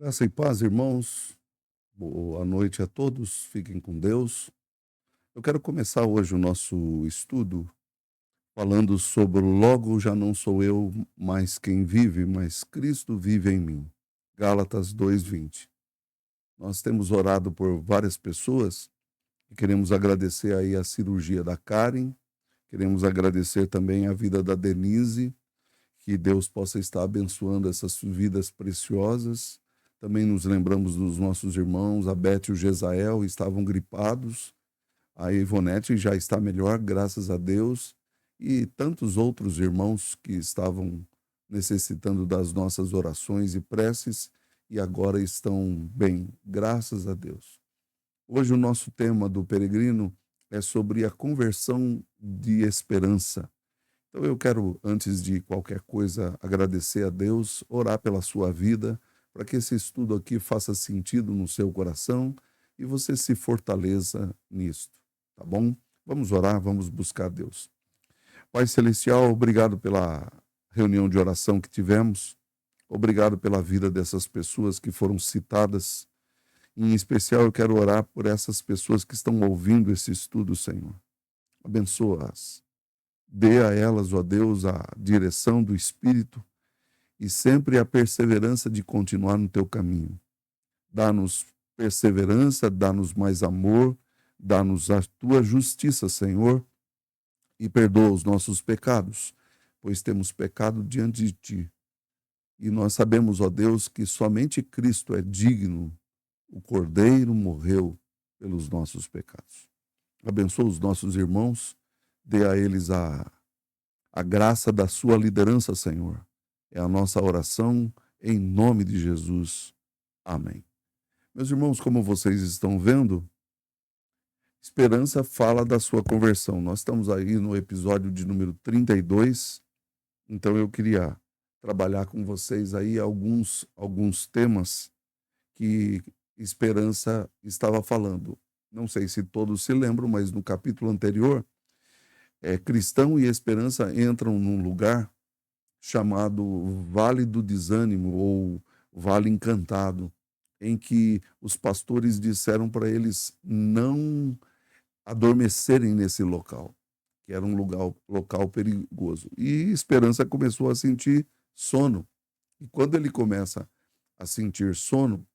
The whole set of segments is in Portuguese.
Graça e paz, irmãos. Boa noite a todos. Fiquem com Deus. Eu quero começar hoje o nosso estudo falando sobre logo já não sou eu mais quem vive, mas Cristo vive em mim. Gálatas 2:20. Nós temos orado por várias pessoas e queremos agradecer aí a cirurgia da Karen, queremos agradecer também a vida da Denise, que Deus possa estar abençoando essas vidas preciosas. Também nos lembramos dos nossos irmãos, a Beth e o Gesael, estavam gripados. A Ivonete já está melhor, graças a Deus. E tantos outros irmãos que estavam necessitando das nossas orações e preces e agora estão bem, graças a Deus. Hoje o nosso tema do peregrino é sobre a conversão de esperança. Então eu quero, antes de qualquer coisa, agradecer a Deus, orar pela sua vida, para que esse estudo aqui faça sentido no seu coração e você se fortaleça nisto, tá bom? Vamos orar, vamos buscar Deus. Pai Celestial, obrigado pela reunião de oração que tivemos, obrigado pela vida dessas pessoas que foram citadas. Em especial, eu quero orar por essas pessoas que estão ouvindo esse estudo, Senhor. Abençoa-as. Dê a elas, ó Deus, a direção do Espírito e sempre a perseverança de continuar no teu caminho. Dá-nos perseverança, dá-nos mais amor, dá-nos a tua justiça, Senhor, e perdoa os nossos pecados, pois temos pecado diante de ti. E nós sabemos, ó Deus, que somente Cristo é digno, o Cordeiro morreu pelos nossos pecados. Abençoa os nossos irmãos, dê a eles a graça da sua liderança, Senhor. É a nossa oração em nome de Jesus. Amém. Meus irmãos, como vocês estão vendo, esperança fala da sua conversão. Nós estamos aí no episódio de número 32, então eu queria trabalhar com vocês aí alguns temas que esperança estava falando. Não sei se todos se lembram, mas no capítulo anterior, cristão e esperança entram num lugar chamado Vale do Desânimo ou Vale Encantado, em que os pastores disseram para eles não adormecerem nesse local, que era um local perigoso. E Esperança começou a sentir sono. E quando ele começa a sentir sono,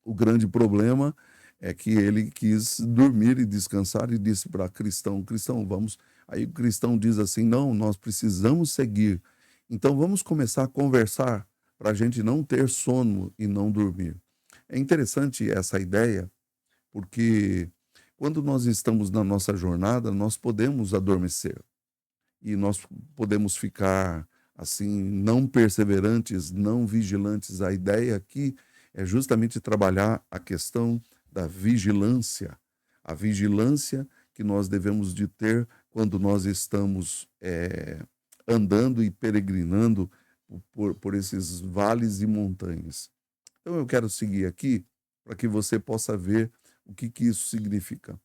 o grande problema é que ele quis dormir e descansar e disse para Cristão, vamos. Aí o Cristão diz assim, não, nós precisamos seguir. Então vamos começar a conversar para a gente não ter sono e não dormir. É interessante essa ideia, porque quando nós estamos na nossa jornada, nós podemos adormecer e nós podemos ficar assim, não perseverantes, não vigilantes. A ideia aqui é justamente trabalhar a questão da vigilância, a vigilância que nós devemos de ter quando nós estamos andando e peregrinando por esses vales e montanhas. Então eu quero seguir aqui para que você possa ver o que isso significa.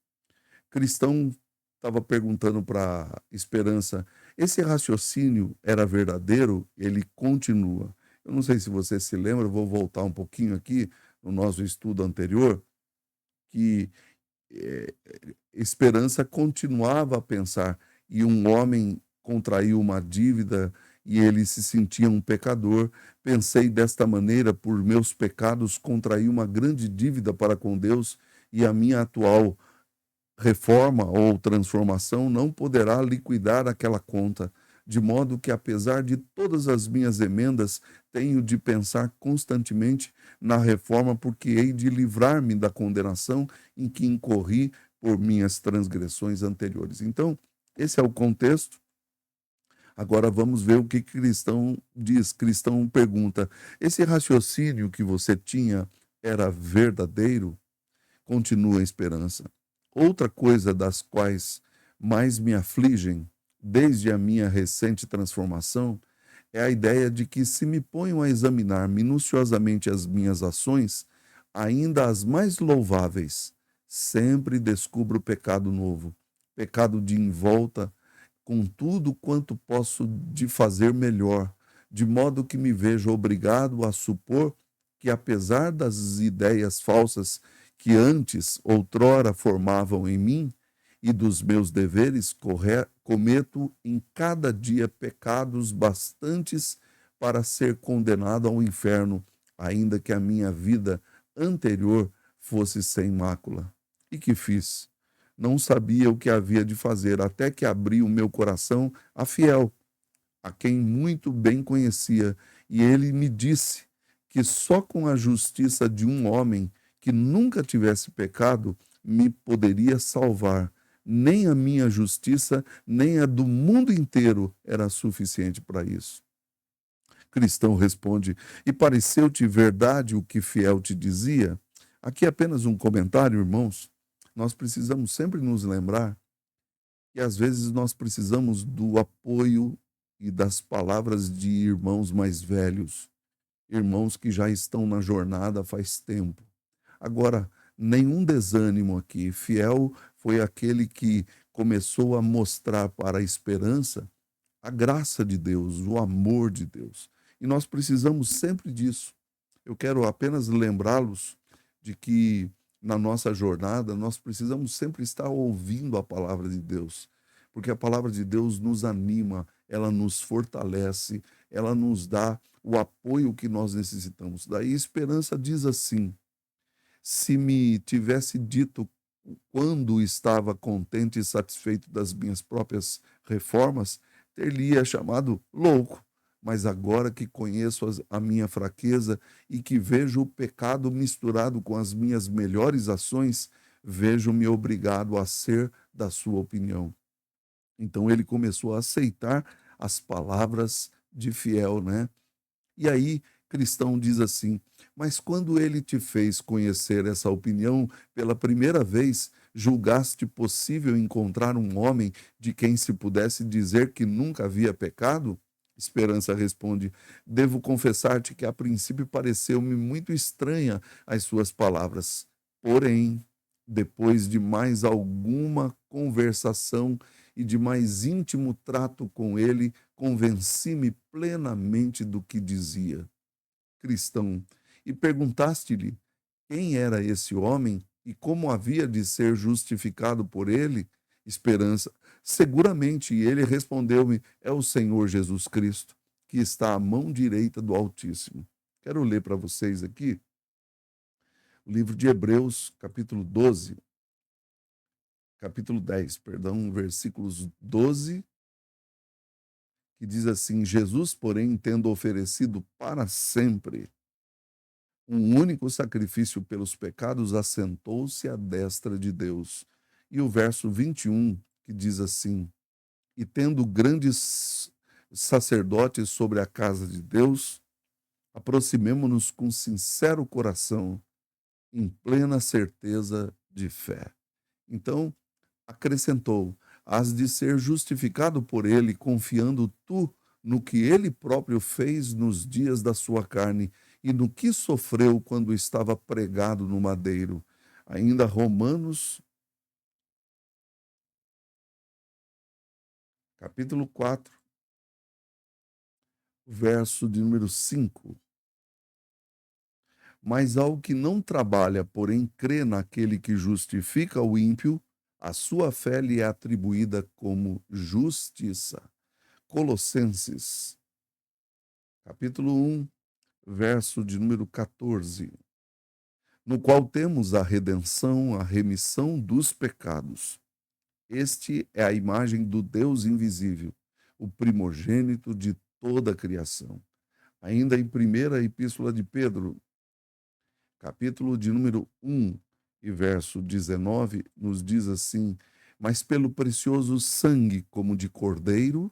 Cristão estava perguntando para Esperança, esse raciocínio era verdadeiro? Ele continua. Eu não sei se você se lembra, eu vou voltar um pouquinho aqui no nosso estudo anterior, que Esperança continuava a pensar, e um homem contraiu uma dívida e ele se sentia um pecador. Pensei desta maneira, por meus pecados, contraí uma grande dívida para com Deus e a minha atual reforma ou transformação não poderá liquidar aquela conta, de modo que, apesar de todas as minhas emendas, tenho de pensar constantemente na reforma, porque hei de livrar-me da condenação em que incorri por minhas transgressões anteriores. Então, esse é o contexto. Agora vamos ver o que Cristão diz. Cristão pergunta: esse raciocínio que você tinha era verdadeiro? Continua a esperança. Outra coisa das quais mais me afligem, desde a minha recente transformação, é a ideia de que, se me ponho a examinar minuciosamente as minhas ações, ainda as mais louváveis, sempre descubro pecado novo, pecado de envolta com tudo quanto posso de fazer melhor, de modo que me vejo obrigado a supor que, apesar das ideias falsas que antes, outrora, formavam em mim, e dos meus deveres, cometo em cada dia pecados bastantes para ser condenado ao inferno, ainda que a minha vida anterior fosse sem mácula. E que fiz? Não sabia o que havia de fazer, até que abri o meu coração a Fiel, a quem muito bem conhecia, e ele me disse que só com a justiça de um homem que nunca tivesse pecado me poderia salvar. Nem a minha justiça, nem a do mundo inteiro era suficiente para isso. Cristão responde: e pareceu-te verdade o que Fiel te dizia? Aqui é apenas um comentário, irmãos. Nós precisamos sempre nos lembrar que às vezes nós precisamos do apoio e das palavras de irmãos mais velhos, irmãos que já estão na jornada faz tempo. Agora, nenhum desânimo aqui. Fiel foi aquele que começou a mostrar para a esperança a graça de Deus, o amor de Deus. E nós precisamos sempre disso. Eu quero apenas lembrá-los de que na nossa jornada nós precisamos sempre estar ouvindo a palavra de Deus, porque a palavra de Deus nos anima, ela nos fortalece, ela nos dá o apoio que nós necessitamos. Daí a esperança diz assim: se me tivesse dito quando estava contente e satisfeito das minhas próprias reformas, ter-lhe chamado louco. Mas agora que conheço a minha fraqueza e que vejo o pecado misturado com as minhas melhores ações, vejo-me obrigado a ser da sua opinião. Então ele começou a aceitar as palavras de Fiel, né? E aí, Cristão diz assim: mas quando ele te fez conhecer essa opinião pela primeira vez, julgaste possível encontrar um homem de quem se pudesse dizer que nunca havia pecado? Esperança responde: devo confessar-te que a princípio pareceu-me muito estranha as suas palavras. Porém, depois de mais alguma conversação e de mais íntimo trato com ele, convenci-me plenamente do que dizia. Cristão, e perguntaste-lhe quem era esse homem e como havia de ser justificado por ele? Esperança. Seguramente ele respondeu-me: é o Senhor Jesus Cristo, que está à mão direita do Altíssimo. Quero ler para vocês aqui o livro de Hebreus, capítulo 10, perdão, versículos 12, que diz assim: Jesus, porém, tendo oferecido para sempre um único sacrifício pelos pecados, assentou-se à destra de Deus. E o verso 21, que diz assim: e tendo grandes sacerdotes sobre a casa de Deus, aproximemo-nos com sincero coração, em plena certeza de fé. Então, acrescentou: has de ser justificado por ele, confiando tu no que ele próprio fez nos dias da sua carne e no que sofreu quando estava pregado no madeiro. Ainda Romanos, capítulo 4, verso de número 5. Mas ao que não trabalha, porém crê naquele que justifica o ímpio, a sua fé lhe é atribuída como justiça. Colossenses, capítulo 1, verso de número 14, no qual temos a redenção, a remissão dos pecados. Este é a imagem do Deus invisível, o primogênito de toda a criação. Ainda em primeira epístola de Pedro, capítulo de número 1 e verso 19, nos diz assim: mas pelo precioso sangue como de cordeiro,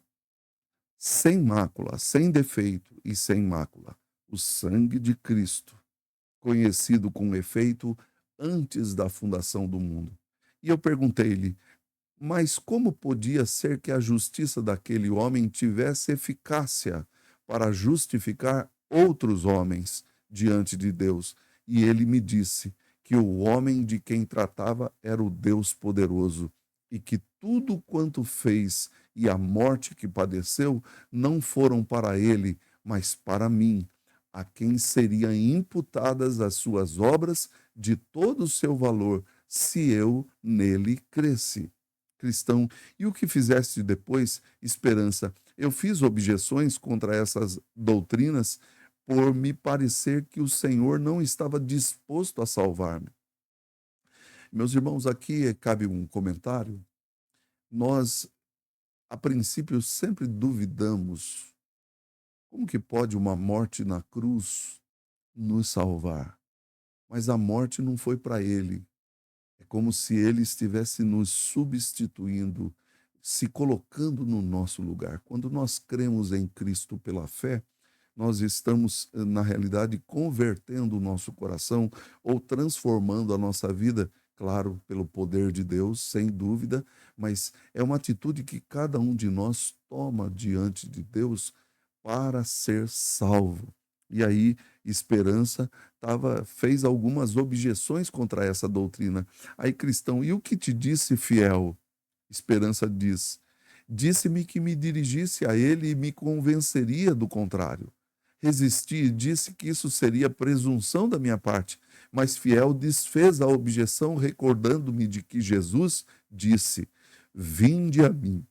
sem mácula, sem defeito e sem mácula, o sangue de Cristo, conhecido com efeito antes da fundação do mundo. E eu perguntei-lhe: mas como podia ser que a justiça daquele homem tivesse eficácia para justificar outros homens diante de Deus? E ele me disse que o homem de quem tratava era o Deus poderoso e que tudo quanto fez e a morte que padeceu não foram para ele, mas para mim, a quem seriam imputadas as suas obras de todo o seu valor, se eu nele cresci. Cristão, e o que fizeste depois, esperança? Eu fiz objeções contra essas doutrinas por me parecer que o Senhor não estava disposto a salvar-me. Meus irmãos, aqui cabe um comentário. Nós, a princípio, sempre duvidamos como que pode uma morte na cruz nos salvar. Mas a morte não foi para ele. É como se ele estivesse nos substituindo, se colocando no nosso lugar. Quando nós cremos em Cristo pela fé, nós estamos, na realidade, convertendo o nosso coração ou transformando a nossa vida, claro, pelo poder de Deus, sem dúvida, mas é uma atitude que cada um de nós toma diante de Deus para ser salvo. E aí, Esperança fez algumas objeções contra essa doutrina. Aí, cristão, e o que te disse, fiel? Esperança diz: disse-me que me dirigisse a ele e me convenceria do contrário. Resisti e disse que isso seria presunção da minha parte, mas Fiel desfez a objeção, recordando-me de que Jesus disse: vinde a mim,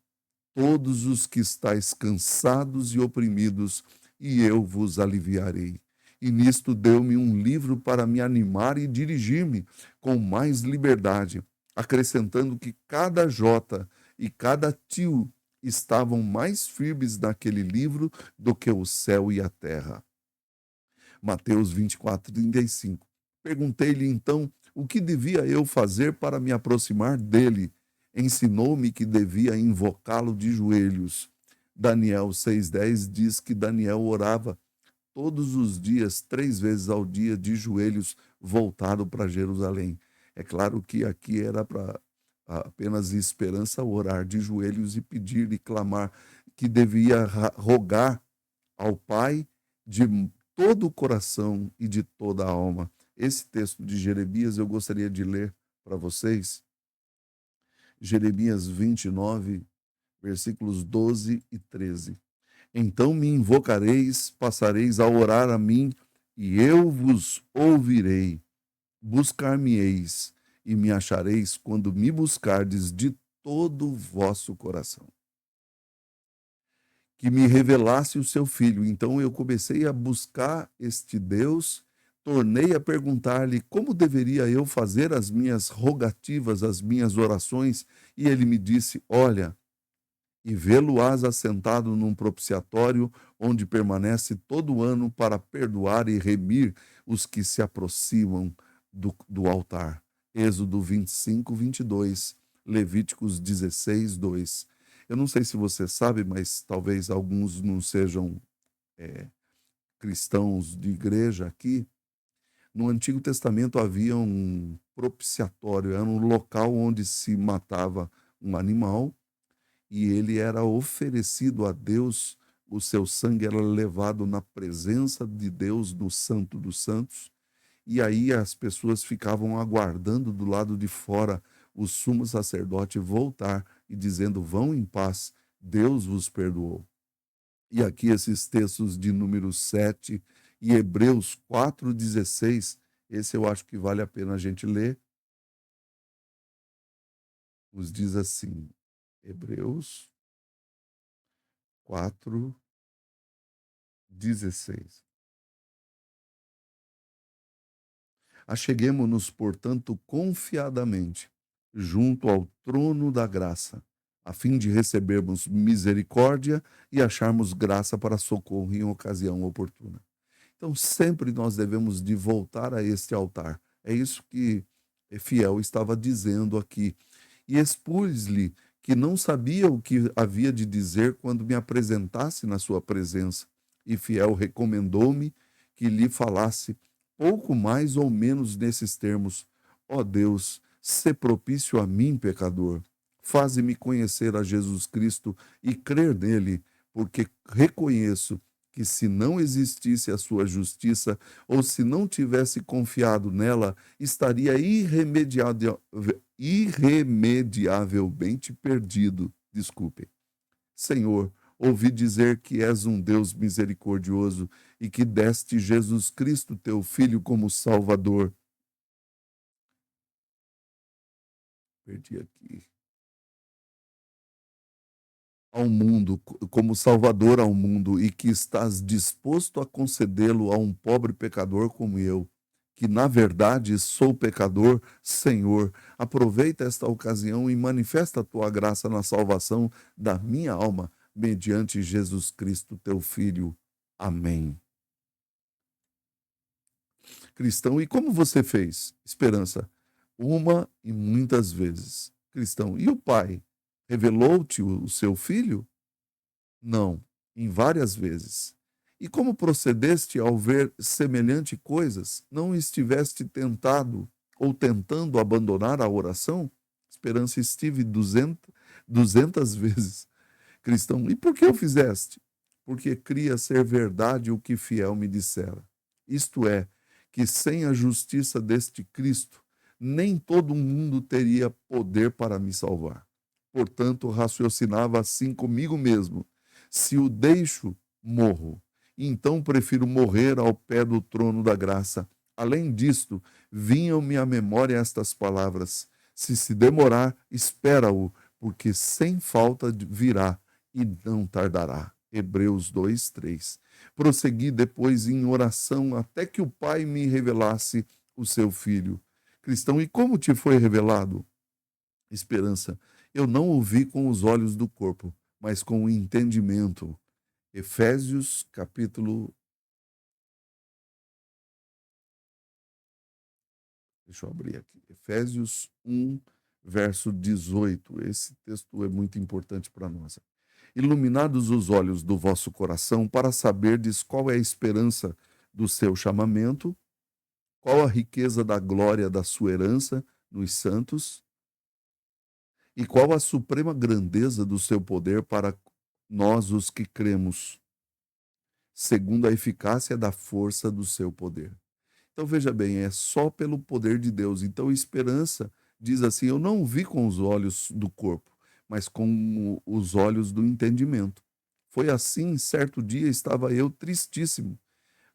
todos os que estáis cansados e oprimidos, e eu vos aliviarei. E nisto deu-me um livro para me animar e dirigir-me com mais liberdade, acrescentando que cada jota e cada tio estavam mais firmes naquele livro do que o céu e a terra. Mateus 24, 35. Perguntei-lhe então o que devia eu fazer para me aproximar dele. Ensinou-me que devia invocá-lo de joelhos. Daniel 6,10 diz que Daniel orava todos os dias, 3 vezes ao dia, de joelhos, voltado para Jerusalém. É claro que aqui era para apenas Esperança orar de joelhos e pedir e clamar que devia rogar ao Pai de todo o coração e de toda a alma. Esse texto de Jeremias eu gostaria de ler para vocês. Jeremias 29, versículos 12 e 13. Então me invocareis, passareis a orar a mim, e eu vos ouvirei. Buscar-me-eis, e me achareis quando me buscardes de todo o vosso coração. Que me revelasse o seu filho. Então eu comecei a buscar este Deus, tornei a perguntar-lhe como deveria eu fazer as minhas rogativas, as minhas orações, e ele me disse: olha, e vê-lo-ás assentado num propiciatório, onde permanece todo ano para perdoar e remir os que se aproximam do altar. Êxodo 25, 22, Levíticos 16, 2. Eu não sei se você sabe, mas talvez alguns não sejam cristãos de igreja aqui. No Antigo Testamento havia um propiciatório, era um local onde se matava um animal e ele era oferecido a Deus, o seu sangue era levado na presença de Deus, no Santo dos Santos, e aí as pessoas ficavam aguardando do lado de fora o sumo sacerdote voltar e dizendo: vão em paz, Deus vos perdoou. E aqui esses textos de Números 7 e Hebreus 4,16, esse eu acho que vale a pena a gente ler. Nos diz assim, Hebreus 4,16. Acheguemo-nos, portanto, confiadamente junto ao trono da graça, a fim de recebermos misericórdia e acharmos graça para socorro em ocasião oportuna. Então, sempre nós devemos de voltar a este altar. É isso que Fiel estava dizendo aqui. E expus-lhe que não sabia o que havia de dizer quando me apresentasse na sua presença. E fiel recomendou-me que lhe falasse pouco mais ou menos nesses termos: ó Deus, sê propício a mim, pecador. Faze-me conhecer a Jesus Cristo e crer nele, porque reconheço que se não existisse a sua justiça, ou se não tivesse confiado nela, estaria irremediavelmente perdido. Desculpe. Senhor, ouvi dizer que és um Deus misericordioso e que deste Jesus Cristo, teu Filho, como Salvador. Perdi aqui. Ao mundo, como Salvador ao mundo, e que estás disposto a concedê-lo a um pobre pecador como eu, que na verdade sou pecador. Senhor, aproveita esta ocasião e manifesta a tua graça na salvação da minha alma, mediante Jesus Cristo, teu Filho. Amém. Cristão, e como você fez? Esperança, uma e muitas vezes. Cristão, e o Pai? Revelou-te o seu Filho? Não, em várias vezes. E como procedeste ao ver semelhante coisas? Não estiveste tentado ou tentando abandonar a oração? Esperança, estive 200 vezes. Cristão, e por que o fizeste? Porque cria ser verdade o que fiel me dissera. Isto é, que sem a justiça deste Cristo, nem todo mundo teria poder para me salvar. Portanto, raciocinava assim comigo mesmo: se o deixo, morro. Então prefiro morrer ao pé do trono da graça. Além disto, vinham-me à memória estas palavras: se demorar, espera-o, porque sem falta virá e não tardará. Hebreus 2, 3. Prossegui depois em oração até que o Pai me revelasse o seu Filho. Cristão, e como te foi revelado? Esperança, eu não o vi com os olhos do corpo, mas com o entendimento. Efésios, capítulo. Deixa eu abrir aqui. Efésios 1, verso 18. Esse texto é muito importante para nós. Iluminados os olhos do vosso coração, para saberdes qual é a esperança do seu chamamento, qual a riqueza da glória da sua herança nos santos, e qual a suprema grandeza do seu poder para nós os que cremos, segundo a eficácia da força do seu poder. Então veja bem, é só pelo poder de Deus. Então esperança diz assim: eu não vi com os olhos do corpo, mas com os olhos do entendimento. Foi assim, certo dia estava eu tristíssimo,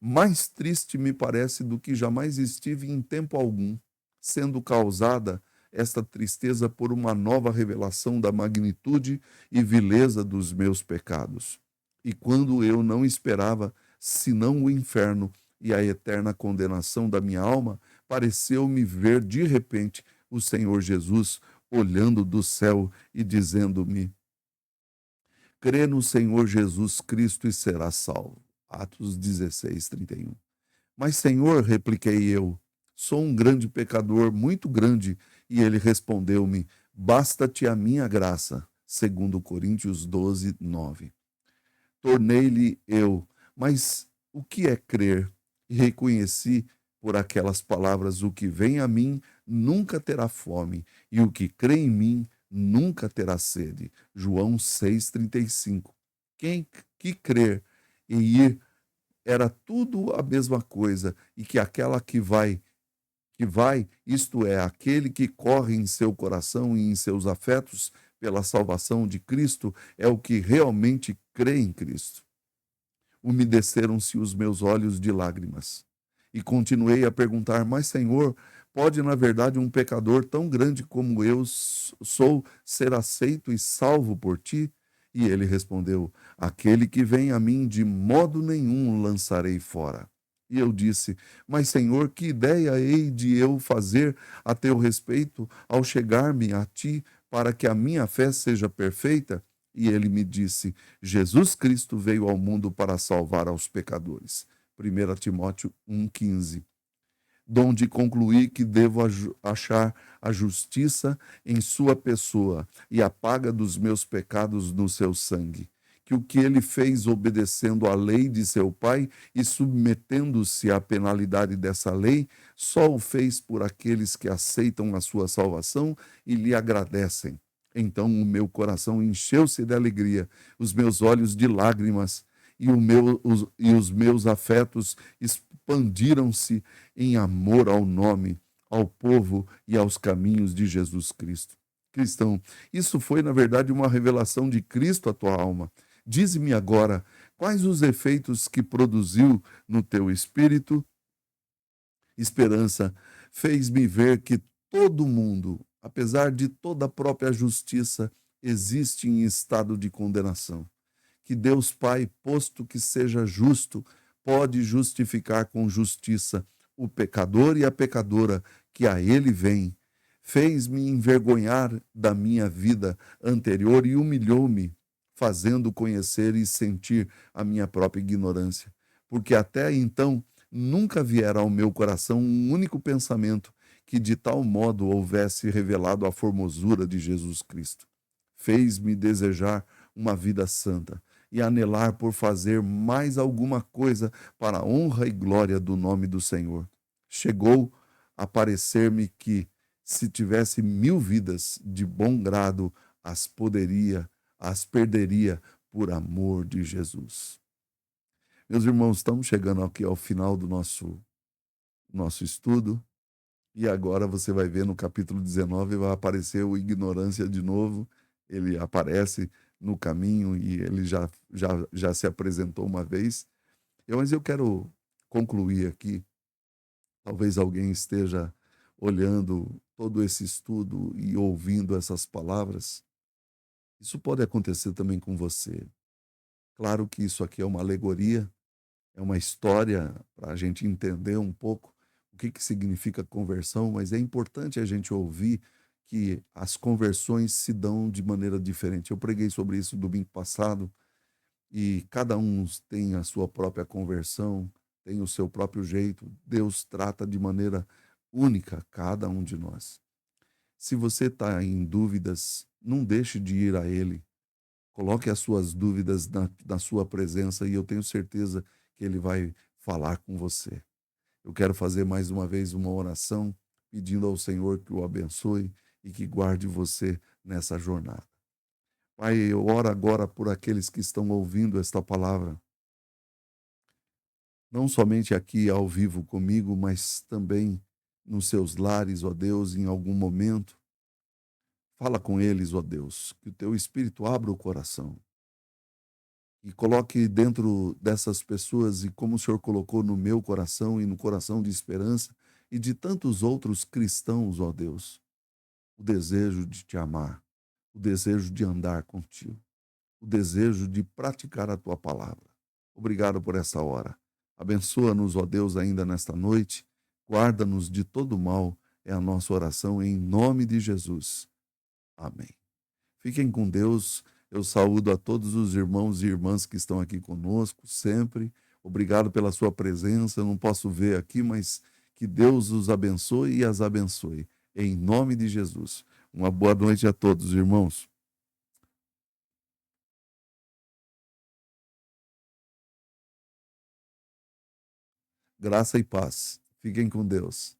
mais triste me parece do que jamais estive em tempo algum, sendo causada esta tristeza por uma nova revelação da magnitude e vileza dos meus pecados. E quando eu não esperava senão o inferno e a eterna condenação da minha alma, pareceu-me ver de repente o Senhor Jesus olhando do céu e dizendo-me: crê no Senhor Jesus Cristo e serás salvo. Atos 16, 31. Mas, Senhor, repliquei eu, sou um grande pecador, muito grande. E ele respondeu-me: basta-te a minha graça. Segundo Coríntios 12, 9. Tornei-lhe eu: mas o que é crer? E reconheci por aquelas palavras: o que vem a mim nunca terá fome, e o que crê em mim nunca terá sede. João 6,35. Quem que crer e ir era tudo a mesma coisa, e que aquela que vai, isto é, aquele que corre em seu coração e em seus afetos pela salvação de Cristo, é o que realmente crê em Cristo. Umedeceram-se os meus olhos de lágrimas. E continuei a perguntar: mas, Senhor, pode na verdade um pecador tão grande como eu sou ser aceito e salvo por ti? E ele respondeu: aquele que vem a mim de modo nenhum lançarei fora. E eu disse: mas, Senhor, que ideia hei de eu fazer a teu respeito ao chegar-me a ti, para que a minha fé seja perfeita? E ele me disse: Jesus Cristo veio ao mundo para salvar aos pecadores. 1 Timóteo 1,15. donde concluí que devo achar a justiça em sua pessoa e a paga dos meus pecados no seu sangue. Que o que ele fez obedecendo à lei de seu pai e submetendo-se à penalidade dessa lei, só o fez por aqueles que aceitam a sua salvação e lhe agradecem. Então o meu coração encheu-se de alegria, os meus olhos de lágrimas e os meus afetos expandiram-se em amor ao nome, ao povo e aos caminhos de Jesus Cristo. Cristão, isso foi, na verdade, uma revelação de Cristo à tua alma. Dize-me agora, quais os efeitos que produziu no teu espírito? Esperança fez-me ver que todo mundo, apesar de toda a própria justiça, existe em estado de condenação. Que Deus Pai, posto que seja justo, pode justificar com justiça o pecador e a pecadora que a ele vem. Fez-me envergonhar da minha vida anterior e humilhou-me, fazendo conhecer e sentir a minha própria ignorância. Porque até então nunca viera ao meu coração um único pensamento que de tal modo houvesse revelado a formosura de Jesus Cristo. Fez-me desejar uma vida santa e anelar por fazer mais alguma coisa para a honra e glória do nome do Senhor. Chegou a parecer-me que, se tivesse 1000 vidas, de bom grado as perderia por amor de Jesus. Meus irmãos, estamos chegando aqui ao final do nosso estudo. E agora você vai ver no capítulo 19, vai aparecer o ignorância de novo. Ele aparece no caminho e ele já se apresentou uma vez. Mas eu quero concluir aqui. Talvez alguém esteja olhando todo esse estudo e ouvindo essas palavras. Isso pode acontecer também com você. Claro que isso aqui é uma alegoria, é uma história para a gente entender um pouco o que significa conversão, mas é importante a gente ouvir que as conversões se dão de maneira diferente. Eu preguei sobre isso domingo passado e cada um tem a sua própria conversão, tem o seu próprio jeito. Deus trata de maneira única cada um de nós. Se você está em dúvidas, não deixe de ir a Ele. Coloque as suas dúvidas na sua presença e eu tenho certeza que Ele vai falar com você. Eu quero fazer mais uma vez uma oração pedindo ao Senhor que o abençoe e que guarde você nessa jornada. Pai, eu oro agora por aqueles que estão ouvindo esta palavra, não somente aqui ao vivo comigo, mas também nos seus lares, ó Deus, em algum momento. Fala com eles, ó Deus, que o teu Espírito abra o coração e coloque dentro dessas pessoas, e como o Senhor colocou no meu coração e no coração de Esperança e de tantos outros cristãos, ó Deus, o desejo de te amar, o desejo de andar contigo, o desejo de praticar a tua palavra. Obrigado por essa hora. Abençoa-nos, ó Deus, ainda nesta noite. Guarda-nos de todo mal. É a nossa oração em nome de Jesus. Amém. Fiquem com Deus. Eu saúdo a todos os irmãos e irmãs que estão aqui conosco sempre. Obrigado pela sua presença. Eu não posso ver aqui, mas que Deus os abençoe e as abençoe. Em nome de Jesus. Uma boa noite a todos, irmãos. Graça e paz. Fiquem com Deus.